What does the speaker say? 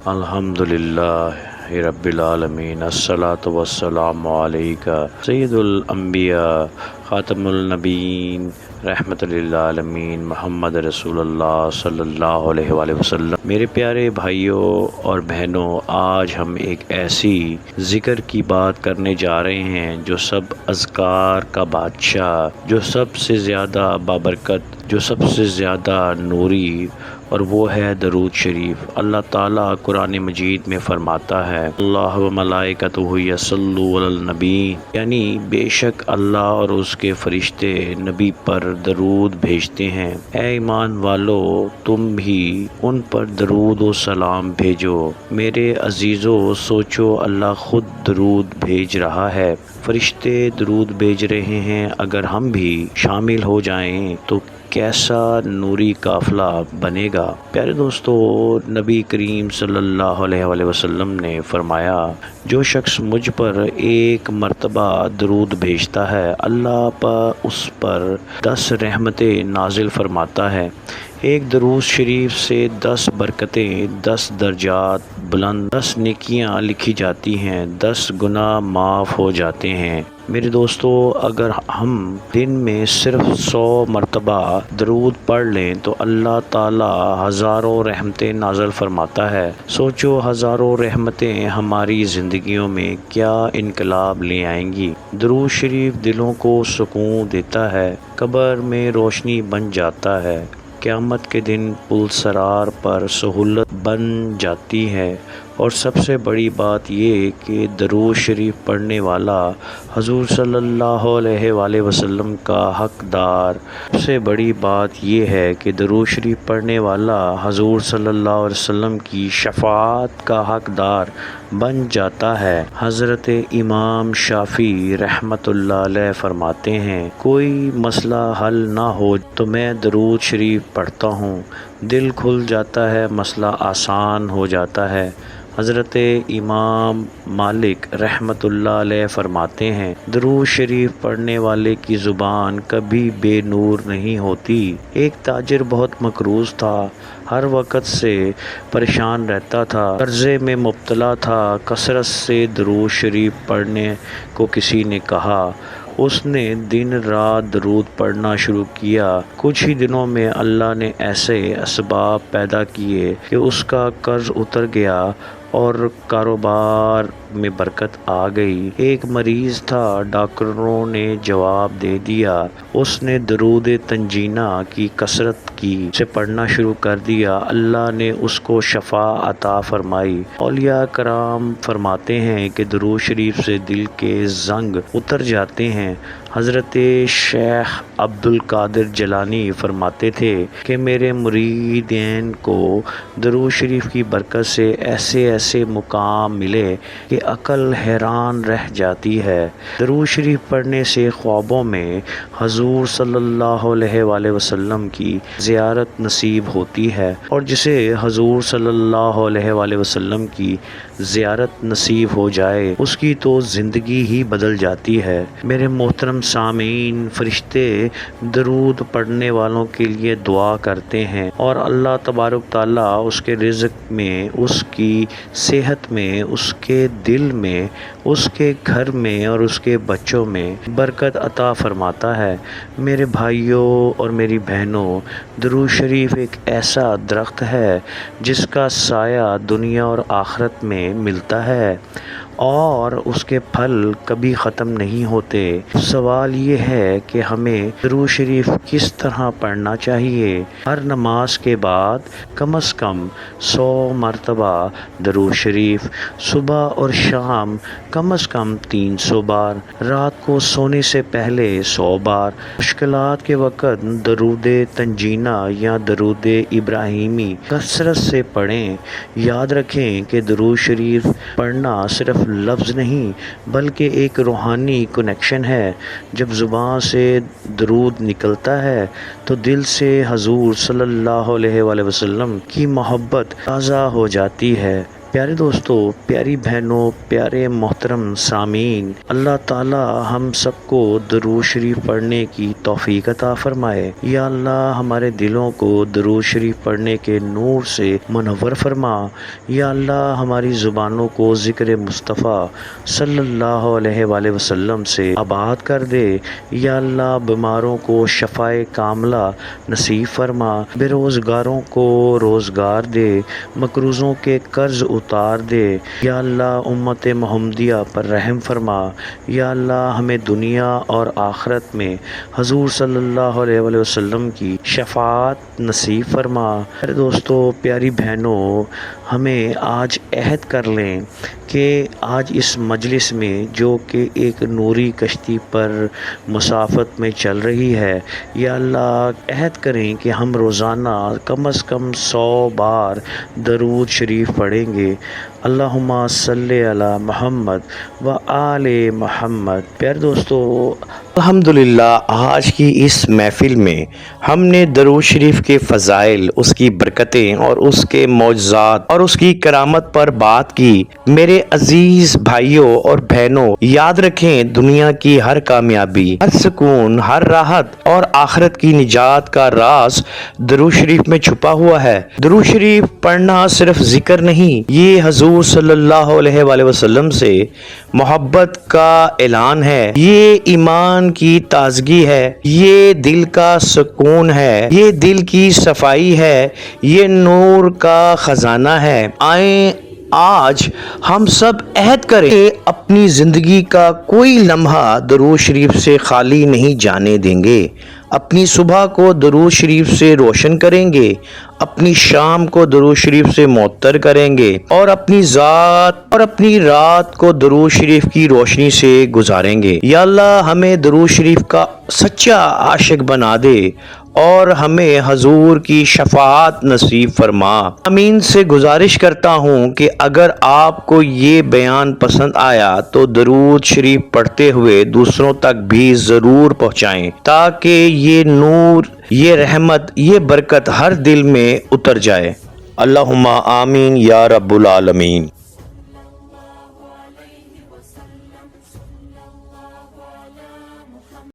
الحمدللہ رب العالمین، الصلاۃ والسلام علیکہ سید الانبیاء خاتم النبیین رحمت للعالمین محمد رسول اللہ صلی اللہ علیہ وآلہ وسلم۔ میرے پیارے بھائیوں اور بہنوں، آج ہم ایک ایسی ذکر کی بات کرنے جا رہے ہیں جو سب اذکار کا بادشاہ، جو سب سے زیادہ بابرکت، جو سب سے زیادہ نوری، اور وہ ہے درود شریف۔ اللہ تعالیٰ قرآن مجید میں فرماتا ہے، اللہ و ملائکتہ یصلون علی النبی، یعنی بے شک اللہ اور اس کے فرشتے نبی پر درود بھیجتے ہیں۔ اے ایمان والو، تم بھی ان پر درود و سلام بھیجو۔ میرے عزیزو، سوچو، اللہ خود درود بھیج رہا ہے، فرشتے درود بھیج رہے ہیں۔ اگر ہم بھی شامل ہو جائیں تو کیسا نوری قافلہ بنے گا۔ پیارے دوستو، نبی کریم صلی اللہ علیہ وآلہ وسلم نے فرمایا، جو شخص مجھ پر ایک مرتبہ درود بھیجتا ہے، اللہ اس پر 10 رحمتیں نازل فرماتا ہے۔ ایک درود شریف سے 10 برکتیں، 10 درجات بلند، 10 نیکیاں لکھی جاتی ہیں، 10 گناہ معاف ہو جاتے ہیں۔ میرے دوستو، اگر ہم دن میں صرف 100 مرتبہ درود پڑھ لیں تو اللہ تعالیٰ ہزاروں رحمتیں نازل فرماتا ہے۔ سوچو، ہزاروں رحمتیں ہماری زندگیوں میں کیا انقلاب لے آئیں گی۔ درود شریف دلوں کو سکون دیتا ہے، قبر میں روشنی بن جاتا ہے، قیامت کے دن پلسرار پر سہولت بن جاتی ہے، اور سب سے بڑی بات یہ کہ درود شریف پڑھنے والا حضور صلی اللہ علیہ وآلہ وسلم کا حقدار۔ سب سے بڑی بات یہ ہے کہ درود شریف پڑھنے والا حضور صلی اللہ علیہ وسلم کی شفاعت کا حقدار بن جاتا ہے۔ حضرت امام شافعی رحمت اللہ علیہ فرماتے ہیں، کوئی مسئلہ حل نہ ہو تو میں درود شریف پڑھتا ہوں، دل کھل جاتا ہے، مسئلہ آسان ہو جاتا ہے۔ حضرت امام مالک رحمت اللہ علیہ فرماتے ہیں، درود شریف پڑھنے والے کی زبان کبھی بے نور نہیں ہوتی۔ ایک تاجر بہت مقروض تھا، ہر وقت سے پریشان رہتا تھا، قرضے میں مبتلا تھا۔ کثرت سے درود شریف پڑھنے کو کسی نے کہا، اس نے دن رات درود پڑھنا شروع کیا۔ کچھ ہی دنوں میں اللہ نے ایسے اسباب پیدا کیے کہ اس کا قرض اتر گیا اور کاروبار میں برکت آ گئی۔ ایک مریض تھا، ڈاکٹروں نے جواب دے دیا، اس نے درود تنجینہ کی کثرت سے پڑھنا شروع کر دیا، اللہ نے اس کو شفا عطا فرمائی۔ اولیاء کرام فرماتے ہیں کہ درود شریف سے دل کے زنگ اتر جاتے ہیں۔ حضرت شیخ عبد القادر جیلانی فرماتے تھے کہ میرے مریدین کو درود شریف کی برکت سے ایسے مقام ملے کہ عقل حیران رہ جاتی ہے۔ درود شریف پڑھنے سے خوابوں میں حضور صلی اللہ علیہ وآلہ وسلم کی زیارت نصیب ہوتی ہے، اور جسے حضور صلی اللہ علیہ وآلہ وسلم کی زیارت نصیب ہو جائے، اس کی تو زندگی ہی بدل جاتی ہے۔ میرے محترم سامعین، فرشتے درود پڑھنے والوں کے لیے دعا کرتے ہیں، اور اللہ تبارک تعالیٰ اس کے رزق میں، اس کی صحت میں، اس کے دل میں، اس کے گھر میں اور اس کے بچوں میں برکت عطا فرماتا ہے۔ میرے بھائیوں اور میری بہنوں، درود شریف ایک ایسا درخت ہے جس کا سایہ دنیا اور آخرت میں ملتا ہے، اور اس کے پھل کبھی ختم نہیں ہوتے۔ سوال یہ ہے کہ ہمیں درود شریف کس طرح پڑھنا چاہیے۔ ہر نماز کے بعد کم از کم 100 مرتبہ درود شریف، صبح اور شام کم از کم 300 بار، رات کو سونے سے پہلے 100 بار، مشکلات کے وقت درود تنجینہ یا درود ابراہیمی کثرت سے پڑھیں۔ یاد رکھیں کہ درود شریف پڑھنا صرف لفظ نہیں بلکہ ایک روحانی کنیکشن ہے۔ جب زبان سے درود نکلتا ہے تو دل سے حضور صلی اللہ علیہ وآلہ وسلم کی محبت تازہ ہو جاتی ہے۔ پیارے دوستو، پیاری بہنوں، پیارے محترم سامعین، اللہ تعالی ہم سب کو درود شریف پڑھنے کی توفیق عطا فرمائے۔ یا اللہ ہمارے دلوں کو درود شریف پڑھنے کے نور سے منور فرما۔ یا اللہ ہماری زبانوں کو ذکر مصطفیٰ صلی اللہ علیہ وآلہ وسلم سے آباد کر دے۔ یا اللہ بیماروں کو شفاء کاملہ نصیب فرما، بے روزگاروں کو روزگار دے، مقروضوں کے قرض اتار دے۔ یا اللہ امت محمدیہ پر رحم فرما۔ یا اللہ ہمیں دنیا اور آخرت میں حضور صلی اللہ علیہ وآلہ وسلم کی شفاعت نصیب فرما۔ میرے دوستو، پیاری بہنوں، ہمیں آج عہد کر لیں کہ آج اس مجلس میں جو کہ ایک نوری کشتی پر مسافت میں چل رہی ہے، یا اللہ عہد کریں کہ ہم روزانہ کم از کم 100 بار درود شریف پڑھیں گے۔ اللہم صلی علی محمد و آل محمد۔ پیارے دوستو، الحمدللہ آج کی اس محفل میں ہم نے درود شریف کے فضائل، اس کی برکتیں اور اس کے معجزات اور اس کی کرامت پر بات کی۔ میرے عزیز بھائیوں اور بہنوں، یاد رکھیں دنیا کی ہر کامیابی، ہر سکون، ہر راحت اور آخرت کی نجات کا راز درود شریف میں چھپا ہوا ہے۔ درود شریف پڑھنا صرف ذکر نہیں، یہ حضور صلی اللہ علیہ وآلہ وسلم سے محبت کا اعلان ہے، یہ ایمان کی تازگی ہے، یہ دل کا سکون ہے، یہ دل کی صفائی ہے، یہ نور کا خزانہ ہے۔ آئیں آج ہم سب عہد کریں کہ اپنی زندگی کا کوئی لمحہ درود شریف سے خالی نہیں جانے دیں گے۔ اپنی صبح کو درود شریف سے روشن کریں گے، اپنی شام کو درود شریف سے معطر کریں گے، اور اپنی ذات اور اپنی رات کو درود شریف کی روشنی سے گزاریں گے۔ یا اللہ ہمیں درود شریف کا سچا عاشق بنا دے اور ہمیں حضور کی شفاعت نصیب فرما۔ امین سے گزارش کرتا ہوں کہ اگر آپ کو یہ بیان پسند آیا تو درود شریف پڑھتے ہوئے دوسروں تک بھی ضرور پہنچائیں، تاکہ یہ نور، یہ رحمت، یہ برکت ہر دل میں اتر جائے۔ اللہم آمین یا رب العالمین۔